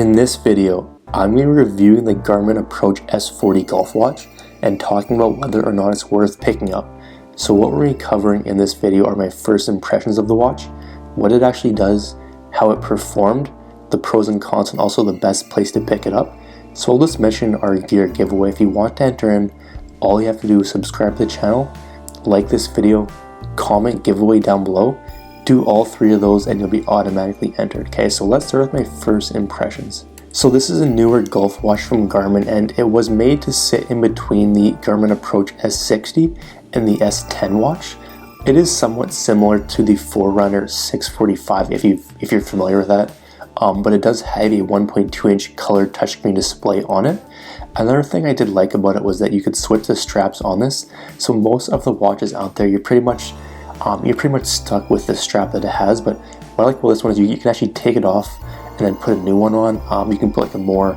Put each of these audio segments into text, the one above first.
In this video, I'm going to be reviewing the Garmin Approach S40 golf watch and talking about whether or not it's worth picking up. So what we're going to be covering in this video are my first impressions of the watch, what it actually does, how it performed, the pros and cons, and also the best place to pick it up. So I'll just mention our gear giveaway. If you want to enter in, all you have to do is subscribe to the channel, like this video, comment giveaway down below. Do all three of those and you'll be automatically entered. Okay, so let's start with my first impressions. So this is a newer golf watch from Garmin, and it was made to sit in between the Garmin Approach S40 and the S10 watch. It is somewhat similar to the Forerunner 645 if you're familiar with that, but it does have a 1.2-inch color touchscreen display on it. Another thing I did like about it was that you could switch the straps on this. So most of the watches out there, you're pretty much stuck with the strap that it has, but what I like about this one is you can actually take it off and then put a new one on. You can put like a more,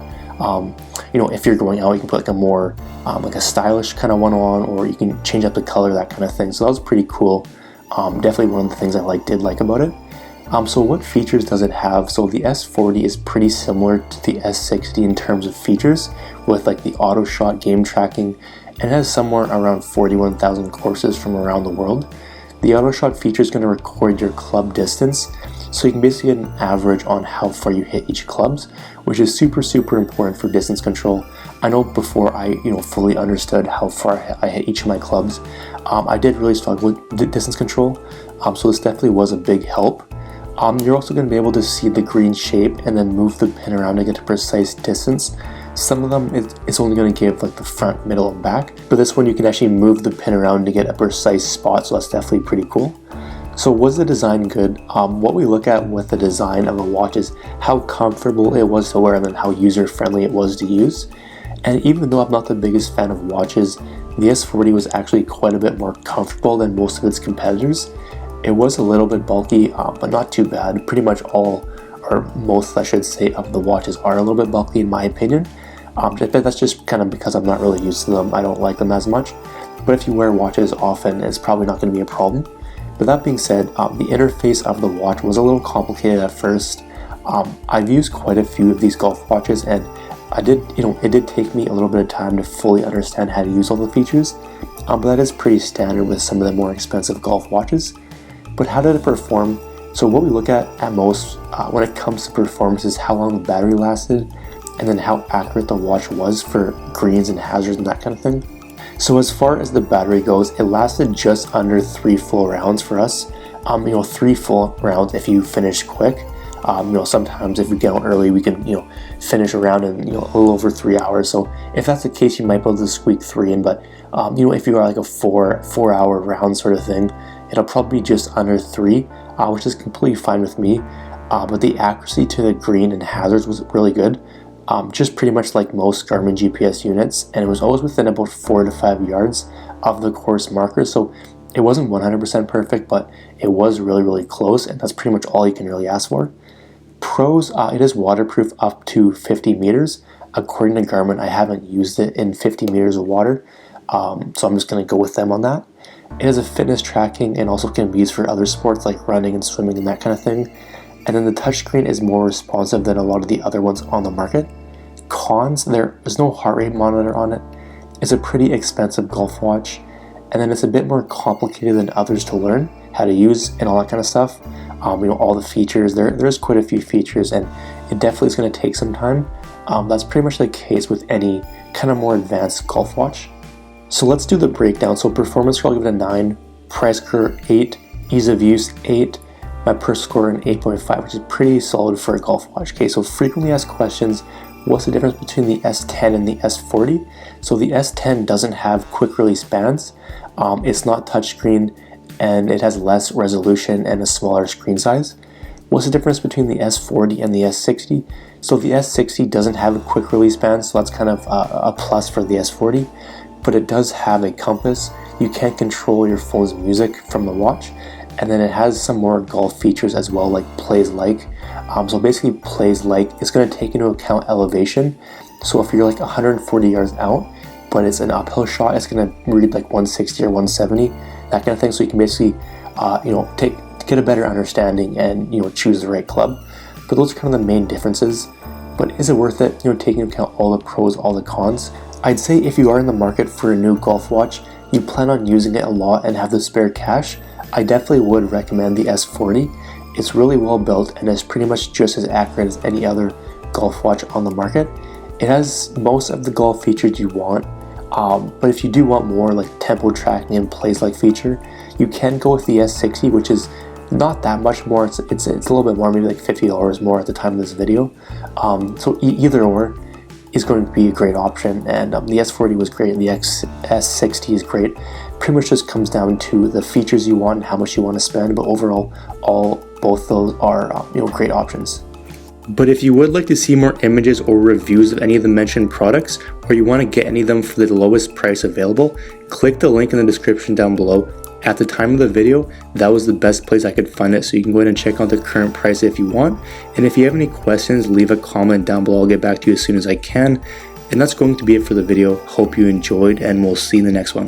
if you're going out, you can put like a more, like a stylish kind of one on, or you can change up the color, that kind of thing. So that was pretty cool. Definitely one of the things I did like about it. So what features does it have? So the S40 is pretty similar to the S60 in terms of features, with like the auto shot game tracking, and it has somewhere around 41,000 courses from around the world. The auto shot feature is going to record your club distance, so you can basically get an average on how far you hit each clubs, which is super important for distance control. I know before I fully understood how far I hit each of my clubs, I did really struggle with distance control, so this definitely was a big help. You're also going to be able to see the green shape and then move the pin around to get a precise distance. Some of them it's only going to give like the front, middle, and back, but this one you can actually move the pin around to get a precise spot, so that's definitely pretty cool. So was the design good? What we look at with the design of a watch is how comfortable it was to wear and then how user-friendly it was to use. And even though I'm not the biggest fan of watches, the S40 was actually quite a bit more comfortable than most of its competitors. It was a little bit bulky, but not too bad. Pretty much all, or most I should say, of the watches are a little bit bulky in my opinion. But that's just kind of because I'm not really used to them. I don't like them as much. But if you wear watches often, it's probably not going to be a problem. But that being said, the interface of the watch was a little complicated at first. I've used quite a few of these golf watches, and it did take me a little bit of time to fully understand how to use all the features. But that is pretty standard with some of the more expensive golf watches. But how did it perform? So what we look at most when it comes to performance is how long the battery lasted, and then how accurate the watch was for greens and hazards and that kind of thing. So as far as the battery goes, it lasted just under 3 full rounds for us. 3 full rounds if you finish quick. Sometimes if we get on early, we can finish around in a little over 3 hours. So if that's the case, you might be able to squeak 3 in. But if you are like a 4-hour round sort of thing, it'll probably be just under 3, which is completely fine with me. But the accuracy to the green and hazards was really good. Just pretty much like most Garmin GPS units, and it was always within about 4 to 5 yards of the course marker. So it wasn't 100% perfect, but it was really close, and that's pretty much all you can really ask for. Pros, it is waterproof up to 50 meters. According to Garmin, I haven't used it in 50 meters of water, so I'm just going to go with them on that. It has a fitness tracking and also can be used for other sports like running and swimming and that kind of thing. And then the touchscreen is more responsive than a lot of the other ones on the market. Cons, there's no heart rate monitor on it. It's a pretty expensive golf watch, and then it's a bit more complicated than others to learn how to use and all that kind of stuff. All the features, there's quite a few features, and it definitely is going to take some time. That's pretty much the case with any kind of more advanced golf watch. So let's do the breakdown. So performance score, I'll give it a 9, price score 8, ease of use 8, my per score an 8.5, which is pretty solid for a golf watch. Okay, so frequently asked questions, what's the difference between the S10 and the S40? So the S10 doesn't have quick release bands, it's not touchscreen, and it has less resolution and a smaller screen size. What's the difference between the S40 and the S60? So the S60 doesn't have a quick release band, so that's kind of a plus for the S40, but it does have a compass. You can control your phone's music from the watch, and then it has some more golf features as well, like plays like. So basically plays like, it's going to take into account elevation. So if you're like 140 yards out, but it's an uphill shot, it's going to read like 160 or 170, that kind of thing. So you can basically, get a better understanding and choose the right club. But those are kind of the main differences. But is it worth it, taking into account all the pros, all the cons? I'd say if you are in the market for a new golf watch, you plan on using it a lot and have the spare cash, I definitely would recommend the S40. It's really well built and is pretty much just as accurate as any other golf watch on the market. It has most of the golf features you want, but if you do want more like tempo tracking and plays-like feature, you can go with the S60, which is not that much more. It's a little bit more, maybe like $50 more at the time of this video. So either or is going to be a great option, and the S40 was great and the S60 is great. Pretty much just comes down to the features you want and how much you want to spend, but overall both those are great options. But if you would like to see more images or reviews of any of the mentioned products, or you want to get any of them for the lowest price available, click the link in the description down below. At the time of the video, that was the best place I could find it, so you can go ahead and check out the current price if you want. And if you have any questions, leave a comment down below. I'll get back to you as soon as I can. And that's going to be it for the video. Hope you enjoyed, and we'll see you in the next one.